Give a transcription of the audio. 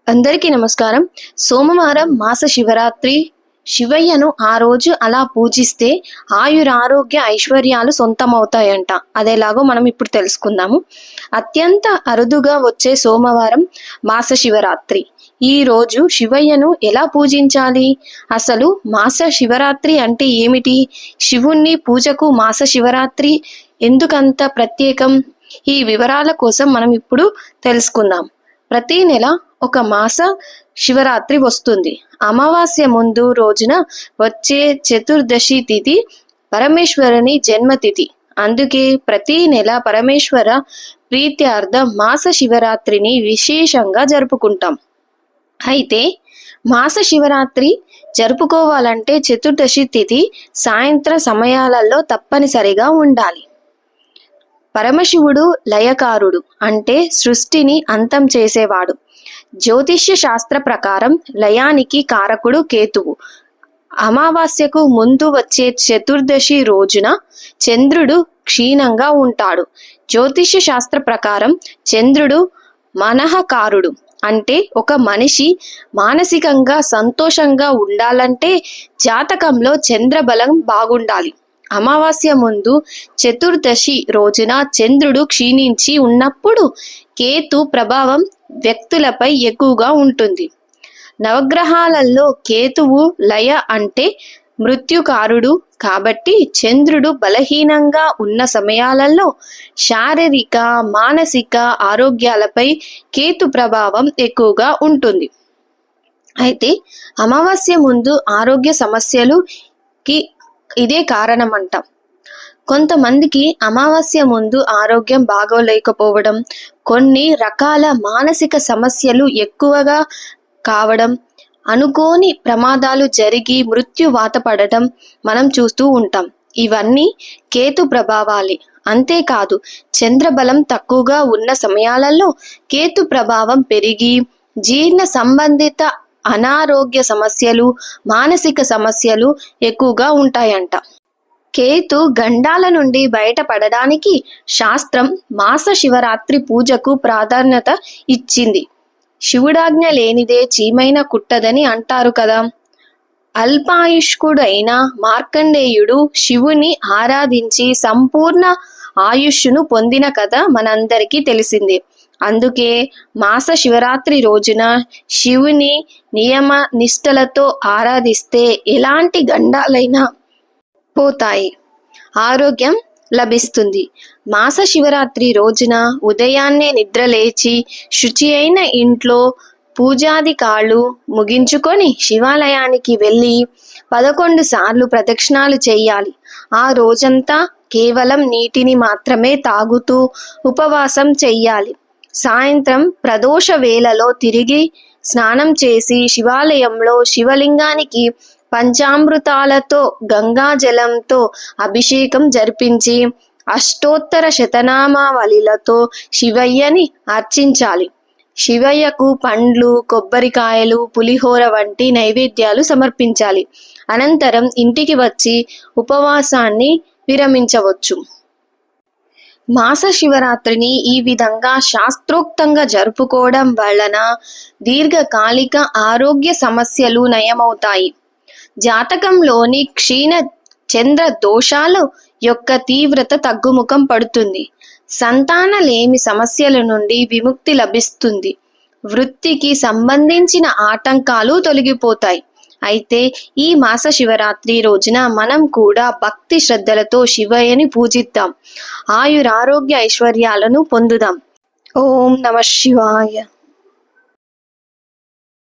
అందరికీ నమస్కారం. సోమవారం మాస శివరాత్రి. శివయ్యను ఆ రోజు అలా పూజిస్తే ఆయురారోగ్య ఐశ్వర్యాలు సొంతమవుతాయంట. అదేలాగో మనం ఇప్పుడు తెలుసుకుందాము. అత్యంత అరుదుగా వచ్చే సోమవారం మాస శివరాత్రి. ఈ రోజు శివయ్యను ఎలా పూజించాలి? అసలు మాస శివరాత్రి అంటే ఏమిటి? శివుణ్ణి పూజకు మాస శివరాత్రి ఎందుకంత ప్రత్యేకం? ఈ వివరాల కోసం మనం ఇప్పుడు తెలుసుకుందాం. ప్రతి నెల ఒక మాస శివరాత్రి వస్తుంది. అమావాస్య ముందు రోజున వచ్చే చతుర్దశి తిథి పరమేశ్వరుని జన్మతిథి. అందుకే ప్రతి నెల పరమేశ్వర ప్రీత్యార్థం మాస శివరాత్రిని విశేషంగా జరుపుకుంటాం. అయితే మాస శివరాత్రి జరుపుకోవాలంటే చతుర్దశి తిథి సాయంత్ర సమయాలలో తప్పనిసరిగా ఉండాలి. పరమశివుడు లయకారుడు, అంటే సృష్టిని అంతం చేసేవాడు. జ్యోతిష్య శాస్త్ర ప్రకారం లయానికి కారకుడు కేతువు. అమావాస్యకు ముందు వచ్చే చతుర్దశి రోజున చంద్రుడు క్షీణంగా ఉంటాడు. జ్యోతిష్య శాస్త్ర ప్రకారం చంద్రుడు మనఃకారుడు, అంటే ఒక మనిషి మానసికంగా సంతోషంగా ఉండాలంటే జాతకంలో చంద్రబలం బాగుండాలి. అమావాస్య ముందు చతుర్దశి రోజున చంద్రుడు క్షీణించి ఉన్నప్పుడు కేతు ప్రభావం వ్యక్తులపై ఎక్కువగా ఉంటుంది. నవగ్రహాలలో కేతువు లయ అంటే మృత్యుకారుడు కాబట్టి చంద్రుడు బలహీనంగా ఉన్న సమయాలలో శారీరక మానసిక ఆరోగ్యాలపై కేతు ప్రభావం ఎక్కువగా ఉంటుంది. అయితే అమావాస్య ముందు ఆరోగ్య సమస్యలుకి ఇదే కారణమంట. కొంతమందికి అమావాస్య ముందు ఆరోగ్యం బాగోలేకపోవడం, కొన్ని రకాల మానసిక సమస్యలు ఎక్కువగా కావడం, అనుకోని ప్రమాదాలు జరిగి మృత్యువాత పడటం మనం చూస్తూ ఉంటాం. ఇవన్నీ కేతు ప్రభావాలే. అంతేకాదు, చంద్రబలం తక్కువగా ఉన్న సమయాలలో కేతు ప్రభావం పెరిగి జీర్ణ సంబంధిత అనారోగ్య సమస్యలు, మానసిక సమస్యలు ఎక్కువగా ఉంటాయంట. కేతు గండాల నుండి బయటపడడానికి శాస్త్రం మాస శివరాత్రి పూజకు ప్రాధాన్యత ఇచ్చింది. శివుడాజ్ఞ లేనిదే చీమైన కుట్టదని అంటారు కదా. అల్పాయుష్కుడైన మార్కండేయుడు శివుని ఆరాధించి సంపూర్ణ ఆయుష్ను పొందిన కథ మనందరికీ తెలిసిందే. అందుకే మాస శివరాత్రి రోజున శివుని నియమ నిష్టలతో ఆరాధిస్తే ఎలాంటి గండాలైనా పోతాయి, ఆరోగ్యం లభిస్తుంది. మాస శివరాత్రి రోజున ఉదయాన్నే నిద్రలేచి శుచి అయిన ఇంట్లో పూజాదికాలు ముగించుకొని శివాలయానికి వెళ్ళి 11 సార్లు ప్రదక్షిణాలు చేయాలి. ఆ రోజంతా కేవలం నీటిని మాత్రమే తాగుతూ ఉపవాసం చెయ్యాలి. సాయంత్రం ప్రదోష వేళలో తిరిగి స్నానం చేసి శివాలయంలో శివలింగానికి పంచామృతాలతో గంగాజలంతో అభిషేకం జరిపించి అష్టోత్తర శతనామావళిలతో శివయ్యని అర్చించాలి. శివయ్యకు పండ్లు, కొబ్బరికాయలు, పులిహోర వంటి నైవేద్యాలు సమర్పించాలి. అనంతరం ఇంటికి వచ్చి ఉపవాసాన్ని విరమించవచ్చు. మాస శివరాత్రిని ఈ విధంగా శాస్త్రోక్తంగా జరుపుకోవడం వలన దీర్ఘకాలిక ఆరోగ్య సమస్యలు నయమవుతాయి. జాతకంలోని క్షీణ చంద్ర దోషాలు యొక్క తీవ్రత తగ్గుముఖం పడుతుంది. సంతానలేమి సమస్యల నుండి విముక్తి లభిస్తుంది. వృత్తికి సంబంధించిన ఆటంకాలు తొలగిపోతాయి. అయితే ఈ మాస శివరాత్రి రోజున మనం కూడా భక్తి శ్రద్ధలతో శివయ్యని పూజిద్దాం. ఆయురారోగ్య ఐశ్వర్యాలను పొందుదాం. ఓం నమః శివాయ.